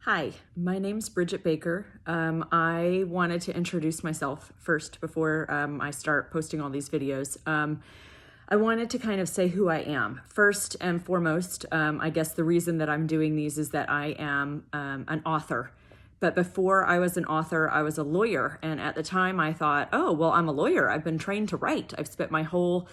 Hi, my name's Bridget Baker. I wanted to introduce myself first before I start posting all these videos. I wanted to kind of say who I am. First and foremost, I guess the reason that I'm doing these is that I am an author. But before I was an author, I was a lawyer. And at the time I thought, oh, well, I'm a lawyer. I've been trained to write. I've spent my whole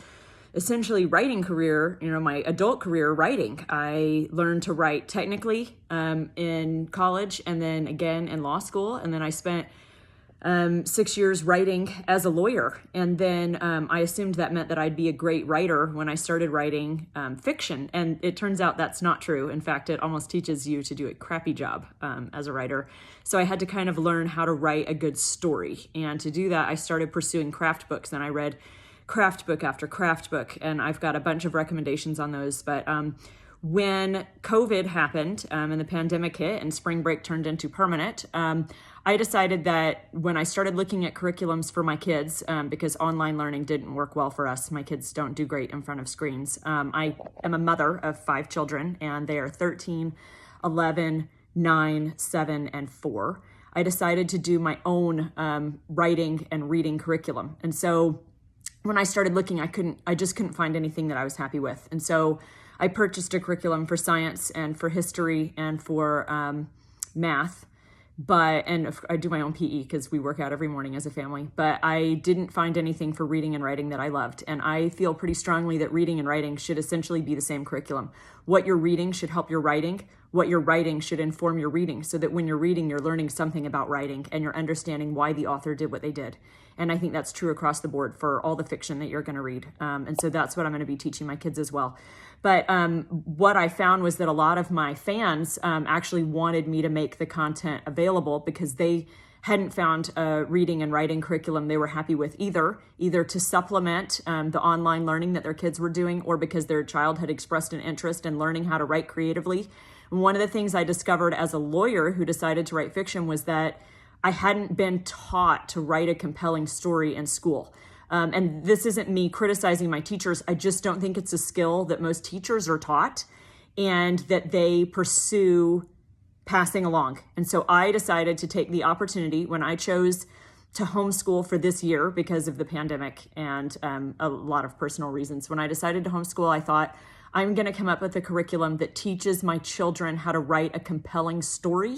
essentially writing career, my adult career writing. I learned to write technically in college and then again in law school. And then I spent 6 years writing as a lawyer. And then I assumed that meant that I'd be a great writer when I started writing fiction. And it turns out that's not true. In fact, it almost teaches you to do a crappy job as a writer. So I had to kind of learn how to write a good story. And to do that, I started pursuing craft books, and I read craft book after craft book, and I've got a bunch of recommendations on those. But when COVID happened and the pandemic hit and spring break turned into permanent, I decided that when I started looking at curriculums for my kids, because online learning didn't work well for us, my kids don't do great in front of screens. I am a mother of 5 children, and they are 13, 11, 9, 7, and 4. I decided to do my own writing and reading curriculum. And so when I started looking, I just couldn't find anything that I was happy with. And so I purchased a curriculum for science and for history and for math. And I do my own PE because we work out every morning as a family, but I didn't find anything for reading and writing that I loved. And I feel pretty strongly that reading and writing should essentially be the same curriculum. What you're reading should help your writing. What you're writing should inform your reading, so that when you're reading, you're learning something about writing and you're understanding why the author did what they did. And I think that's true across the board for all the fiction that you're going to read. And so that's what I'm going to be teaching my kids as well. But what I found was that a lot of my fans actually wanted me to make the content available because they hadn't found a reading and writing curriculum they were happy with either to supplement the online learning that their kids were doing, or because their child had expressed an interest in learning how to write creatively. And one of the things I discovered as a lawyer who decided to write fiction was that I hadn't been taught to write a compelling story in school. And this isn't me criticizing my teachers. I just don't think it's a skill that most teachers are taught and that they pursue passing along. And so I decided to take the opportunity when I chose to homeschool for this year because of the pandemic and a lot of personal reasons. When I decided to homeschool, I thought, I'm going to come up with a curriculum that teaches my children how to write a compelling story.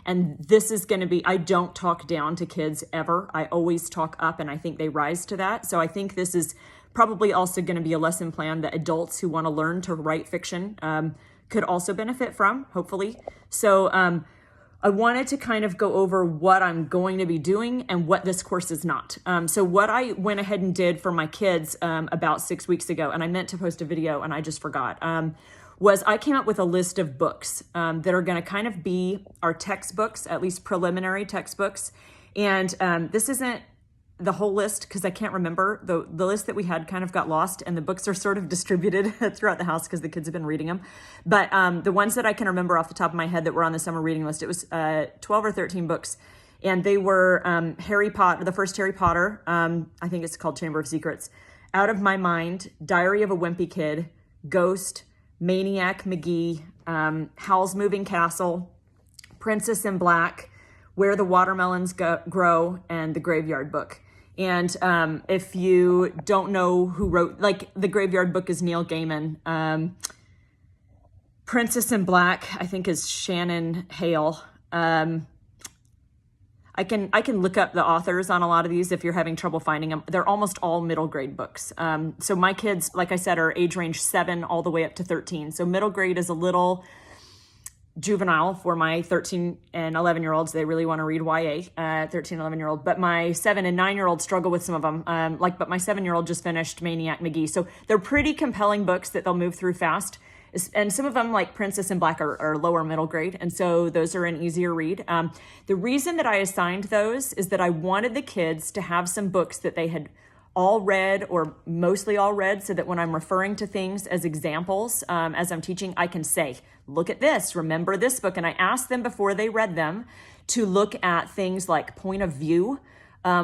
And this is going to be, I don't talk down to kids ever. I always talk up, and I think they rise to that. So I think this is probably also going to be a lesson plan that adults who want to learn to write fiction could also benefit from, hopefully. So I wanted to kind of go over what I'm going to be doing and what this course is not. So what I went ahead and did for my kids about 6 weeks ago, and I meant to post a video and I just forgot, was I came up with a list of books that are going to kind of be our textbooks, at least preliminary textbooks. And this isn't the whole list because I can't remember. The list that we had kind of got lost, and the books are sort of distributed throughout the house because the kids have been reading them. But the ones that I can remember off the top of my head that were on the summer reading list, it was 12 or 13 books. And they were Harry Potter, the first Harry Potter, I think it's called Chamber of Secrets, Out of My Mind, Diary of a Wimpy Kid, Ghost, Maniac McGee, Howl's Moving Castle, Princess in Black, Where the Watermelons Grow, and The Graveyard Book. And if you don't know who wrote, like, The Graveyard Book is Neil Gaiman. Princess in Black, I think, is Shannon Hale. I can look up the authors on a lot of these if you're having trouble finding them. They're almost all middle grade books. So my kids, like I said, are age range 7 all the way up to 13. So middle grade is a little juvenile for my 13 and 11-year-olds. They really want to read YA, 13 and 11-year-old. But my 7 and 9-year-olds struggle with some of them. But my 7-year-old just finished Maniac McGee. So they're pretty compelling books that they'll move through fast. And some of them, like Princess in Black, are lower middle grade. And so those are an easier read. The reason that I assigned those is that I wanted the kids to have some books that they had all read or mostly all read, so that when I'm referring to things as examples, as I'm teaching, I can say, look at this, remember this book. And I asked them before they read them to look at things like point of view,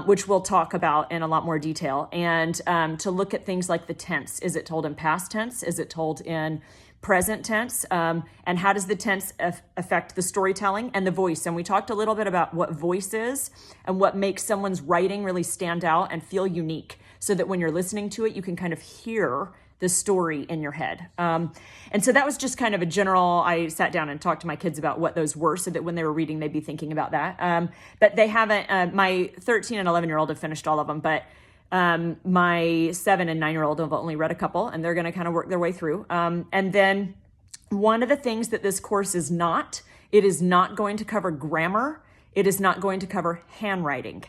which we'll talk about in a lot more detail, and to look at things like the tense. Is it told in past tense? Is it told in present tense? And how does the tense affect the storytelling and the voice? And we talked a little bit about what voice is and what makes someone's writing really stand out and feel unique, so that when you're listening to it, you can kind of hear the story in your head. And so that was just kind of a general, I sat down and talked to my kids about what those were, so that when they were reading, they'd be thinking about that. But they haven't, my 13 and 11-year-old have finished all of them, but my 7 and 9-year-old have only read a couple, and they're going to kind of work their way through. And then one of the things that this course is not, it is not going to cover grammar. It is not going to cover handwriting.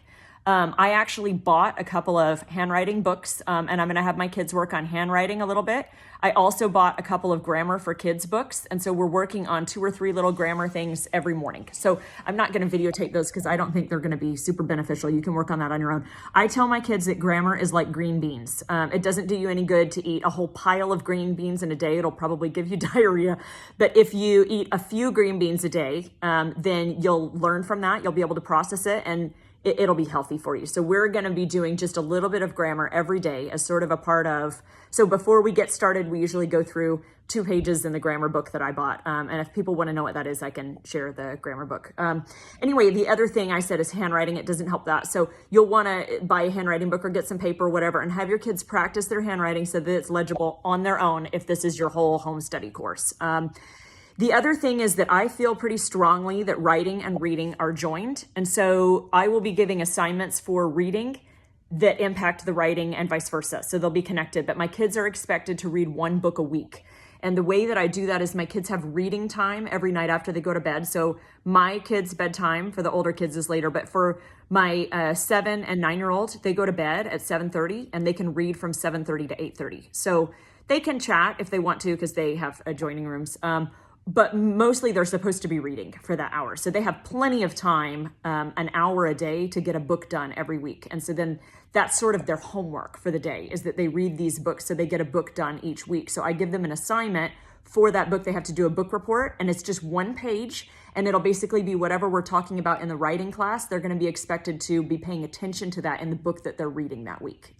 I actually bought a couple of handwriting books, and I'm going to have my kids work on handwriting a little bit. I also bought a couple of grammar for kids books, and so we're working on 2 or 3 little grammar things every morning. So I'm not going to videotape those because I don't think they're going to be super beneficial. You can work on that on your own. I tell my kids that grammar is like green beans. It doesn't do you any good to eat a whole pile of green beans in a day. It'll probably give you diarrhea. But if you eat a few green beans a day, then you'll learn from that. You'll be able to process it, and it'll be healthy for you. So we're going to be doing just a little bit of grammar every day as sort of a part of, so before we get started, we usually go through 2 pages in the grammar book that I bought. And if people want to know what that is, I can share the grammar book. Anyway, the other thing I said is handwriting. It doesn't help that. So you'll want to buy a handwriting book or get some paper or whatever, and have your kids practice their handwriting so that it's legible on their own if this is your whole home study course. The other thing is that I feel pretty strongly that writing and reading are joined. And so I will be giving assignments for reading that impact the writing and vice versa. So they'll be connected, but my kids are expected to read 1 book a week. And the way that I do that is my kids have reading time every night after they go to bed. So my kids' bedtime for the older kids is later, but for my 7 and 9-year-old, they go to bed at 7:30 and they can read from 7:30 to 8:30. So they can chat if they want to, because they have adjoining rooms. But mostly they're supposed to be reading for that hour. So they have plenty of time, an hour a day, to get a book done every week. And so then that's sort of their homework for the day, is that they read these books so they get a book done each week. So I give them an assignment for that book. They have to do a book report, and it's just 1 page. And it'll basically be whatever we're talking about in the writing class. They're going to be expected to be paying attention to that in the book that they're reading that week.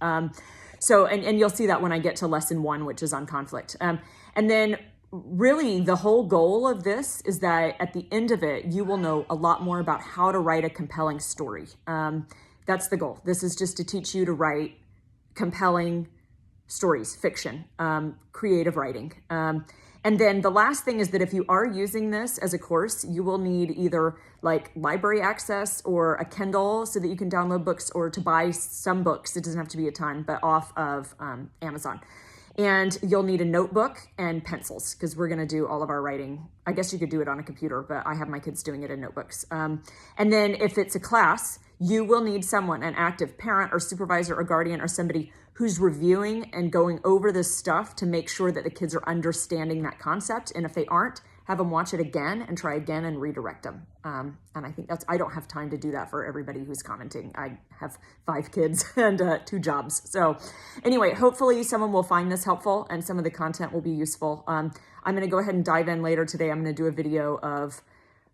So you'll see that when I get to lesson 1, which is on conflict. And then really, the whole goal of this is that at the end of it, you will know a lot more about how to write a compelling story. That's the goal. This is just to teach you to write compelling stories, fiction, creative writing. And then the last thing is that if you are using this as a course, you will need either like library access or a Kindle so that you can download books, or to buy some books. It doesn't have to be a ton, but off of Amazon. And you'll need a notebook and pencils, because we're going to do all of our writing. I guess you could do it on a computer, but I have my kids doing it in notebooks. And then if it's a class, you will need someone, an active parent or supervisor or guardian or somebody who's reviewing and going over this stuff to make sure that the kids are understanding that concept. And if they aren't, have them watch it again and try again and redirect them. And I think I don't have time to do that for everybody who's commenting. I have 5 kids and 2 jobs. So anyway, hopefully someone will find this helpful and some of the content will be useful. I'm going to go ahead and dive in later today. I'm going to do a video of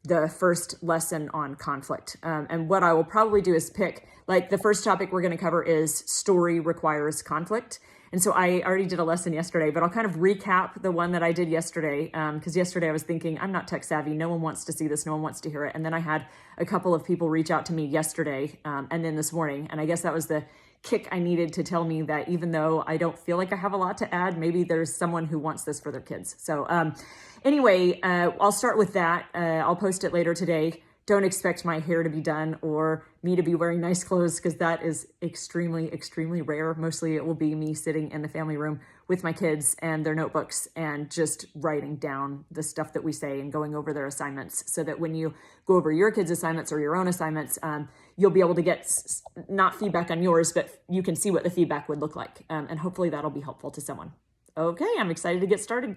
the first lesson on conflict. And what I will probably do is pick, like, the first topic we're going to cover is story requires conflict. And so I already did a lesson yesterday, but I'll kind of recap the one that I did yesterday, because yesterday I was thinking, I'm not tech savvy. No one wants to see this. No one wants to hear it. And then I had a couple of people reach out to me yesterday and then this morning. And I guess that was the kick I needed to tell me that even though I don't feel like I have a lot to add, maybe there's someone who wants this for their kids. So anyway, I'll start with that. I'll post it later today. Don't expect my hair to be done or me to be wearing nice clothes, because that is extremely, extremely rare. Mostly it will be me sitting in the family room with my kids and their notebooks and just writing down the stuff that we say and going over their assignments, so that when you go over your kids' assignments or your own assignments, you'll be able to get not feedback on yours, but you can see what the feedback would look like. And hopefully that'll be helpful to someone. Okay, I'm excited to get started.